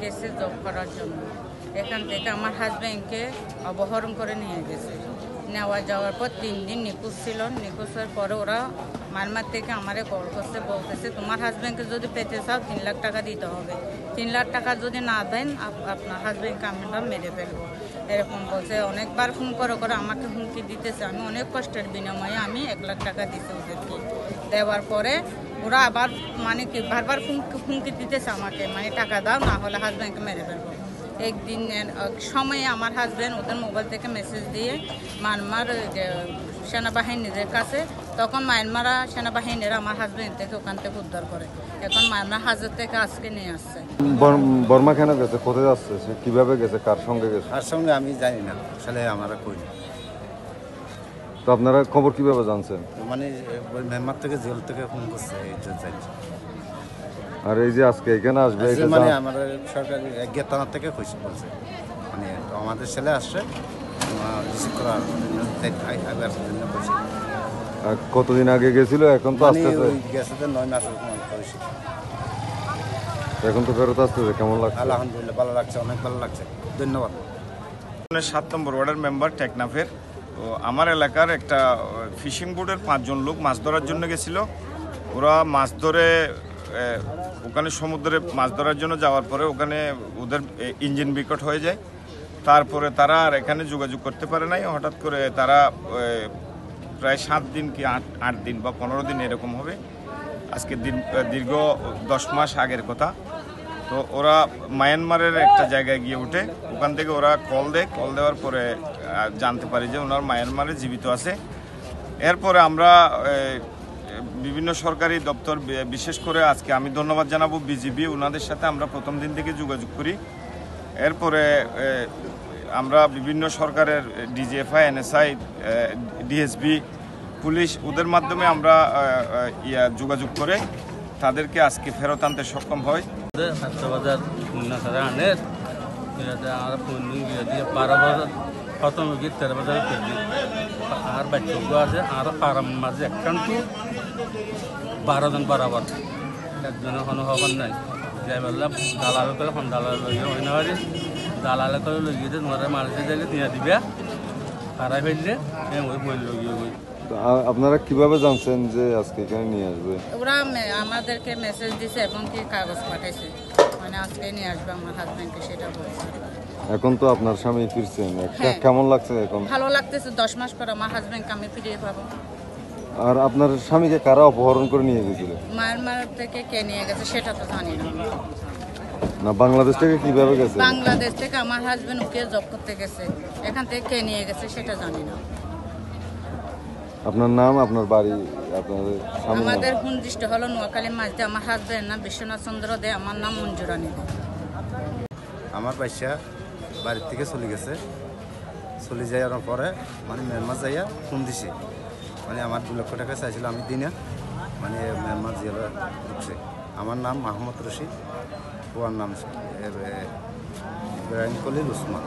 গেছে জব করার জন্য। এখান থেকে আমার হাজব্যান্ডকে অপহরণ করে নিয়ে গেছে। নেওয়া যাওয়ার পর 3 দিন নিখোঁজ ছিল। নিখোঁজের পরে ওরা মারমার থেকে আমারে কল করছে, বলতেছে তোমার হাজব্যান্ডকে যদি পেতে চাও 3 লাখ টাকা দিতে হবে। 3 লাখ টাকা যদি না দেন আপনার হাজব্যান্ডকে আমরা মেরে ফেলবো, এরকম বলছে। অনেকবার ফোন করে করে আমাকে হুমকি দিতেছে। আমি অনেক কষ্টের বিনিময়ে আমি 1 লাখ টাকা দিতে ওদেরকে। দেওয়ার পরে ওরা আবার মানে কি বারবার হুমকি দিতেছে আমাকে, মানে টাকা দাও না হলে হাজব্যান্ডকে মেরে ফেলবো। একদিন সময়ে আমার হাজব্যান্ড ওদের মোবাইল থেকে মেসেজ দিয়ে মায়ানমার সেনাবাহিনীদের কাছে, তখন মায়ানমার সেনাবাহিনীরা আমার হাজব্যান্ড থেকে ওখান থেকে উদ্ধার করে। এখন মায়ানমার হাজার থেকে আজকে নিয়ে আসছে। বর্মা কেন গেছে, কোথায় যাচ্ছে, সে কিভাবে গেছে, কার সঙ্গে গেছে? কার সঙ্গে আমি জানি না, আসলে আমরা কই। তো আপনারা খবর কিভাবে জানছেন? মানে মেম্বার থেকে জেল থেকে ফোন করছে, এইটা জানছি। আর এই যে আজকে এখানে আসবে, মানে আমাদের সরকারি এক থানা থেকে কইছে বলছে, মানে আমাদের ছেলে আসছে রিসিভ করার জন্য কইছে। কতদিন আগে গেছিল? এখন তো আসতেছে, গেছে 9 মাস হয়েছে। এখন তো ফেরত আসতেছে। কেমন লাগছে? আলহামদুলিল্লাহ ভালো লাগছে, অনেক ভালো লাগছে, ধন্যবাদ। 7 নম্বর ওয়ার্ডের মেম্বার টেকনাফের। তো আমার এলাকার একটা ফিশিং বোটের 5 জন লোক মাছ ধরার জন্য গেছিল। ওরা মাছ ধরে ওখানে সমুদ্রে মাছ ধরার জন্য যাওয়ার পরে ওখানে ওদের ইঞ্জিন বিকট হয়ে যায়। তারপরে তারা আর এখানে যোগাযোগ করতে পারে নাই। হঠাৎ করে তারা প্রায় 7 দিন কি 8 দিন বা 15 দিন এরকম হবে, আজকে দীর্ঘ 10 মাস আগের কথা। তো ওরা মায়ানমারের একটা জায়গায় গিয়ে ওঠে। ওখান থেকে ওরা কল দেওয়ার পরে জানতে পারি যে ওনার মায়ানমারে জীবিত আছে। এরপরে আমরা বিভিন্ন সরকারি দপ্তর, বিশেষ করে আজকে আমি ধন্যবাদ জানাবো বিজিবি, ওনাদের সাথে আমরা প্রথম দিন থেকে যোগাযোগ করি। এরপরে আমরা বিভিন্ন সরকারের ডিজিএফআই, এনএসআই, ডিএসবি, পুলিশ, ওদের মাধ্যমে আমরা যোগাযোগ করে তাদেরকে আজকে ফেরত আনতে সক্ষম হয়। বাজার আনের আর 12 বাজার খতম গিয়ে 13 বাজার আর বাচ্চা আছে আর পারাম মাঝে একখানটু 12 জন বরাবর একজনের কোনো খবর নাই। যাই বললাম দালাল করে দালাল লইয়া হয় না, দালালে করে লই গিয়ে তোমার মানুষের জায়গায় দিয়ে দিবে, হারাই ফেললে ওই বই লগিয়ে বই। আপনারা কিভাবে জানছেন যে আজকে এখানে নিয়ে আসবে? ওরা আমাদেরকে মেসেজ দিছে এবং কি কাগজ পাঠাইছে, মানে আজকে নিয়ে আসবে আমার হাজব্যান্ডকে, সেটা বলছে। এখন তো আপনার স্বামী ফিরছেন, কেমন লাগছে এখন? ভালো লাগতেছে, 10 মাস পর আমার হাজব্যান্ডকে আমি ফিরিয়ে পাবো। আর আপনার স্বামীকে কারা অপহরণ করে নিয়ে গেছিল? মায়ানমার থেকে কে নিয়ে গেছে সেটা তো জানি না। না, বাংলাদেশ থেকে কিভাবে গেছে? বাংলাদেশ থেকে আমার হাজব্যান্ড ওকে জব করতে গেছে, এখান থেকে কে নিয়ে গেছে সেটা জানি না। আপনার নাম, আপনার বাড়ি, আপনাদের আমাদের হুনদৃষ্ট হলো নোয়াখালী মাঝে। আমার হাজব্যান্ড নাম বিশ্বনাথ চন্দ্র দে, আমার নাম মঞ্জুরানী দে। আমার বাচ্চা বাড়ির থেকে চলে গেছে, চলে যাওয়ার পরে মানে মেম্বার যাইয়া ফোন দিছে, মানে আমার 2 লক্ষ টাকা চাইছিল, আমি দিই না, মানে মেম্বার জেলে ঢুকছে। আমার নাম মাহমুদ রশিদ, ওর নাম ইব্রাহিম কলিল উসমান।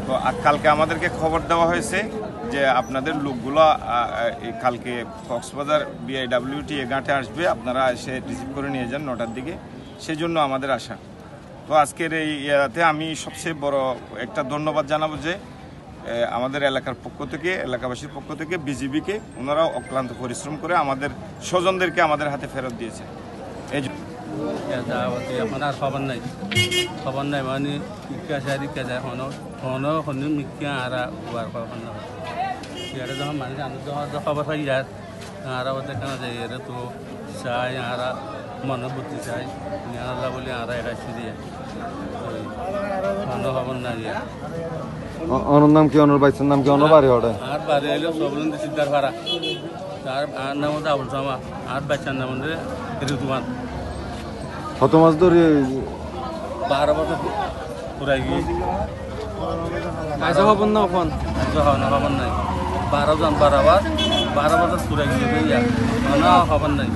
তো কালকে আমাদেরকে খবর দেওয়া হয়েছে যে আপনাদের লোকগুলো কালকে কক্সবাজার BIWT ঘাটে আসবে, আপনারা এসে রিসিভ করে নিয়ে যান 9টার দিকে, সেই জন্য আমাদের আশা। তো আজকের এই ইয়াতে আমি সবচেয়ে বড় একটা ধন্যবাদ জানাবো যে আমাদের এলাকার পক্ষ থেকে, এলাকাবাসীর পক্ষ থেকে বিজিবিকে, ওনারাও অক্লান্ত পরিশ্রম করে আমাদের স্বজনদেরকে আমাদের হাতে ফেরত দিয়েছে। এই এখন আর খবর নাই মানে রিক্কা যায় হনো মিক্কা আর খবর না যখন মানুষ যখন খবর পাই যায় আর ওদের কেন যাই এরা তো চাই আর মনে বুদ্ধি চাই আল্লাহ বলে আর এটা দিয়ে কোনো খবর নাই। অনর নাম কি? অনর বাইছের নাম কি? অনর বাড়ি ওটা আর বাড়ি এলো সবলন্দি সিদ্ধার ভাড়া, আর নাম হচ্ছে আবুল সামা, আর বাচ্চার নাম হচ্ছে ঋতুমান। কত মাস ধরে? 12 বছর পুরাই গিয়ে খবর না ফোন খবর নাই। 12 জন বরাবর 12 বছর পুরাই গিয়ে খবর নাই।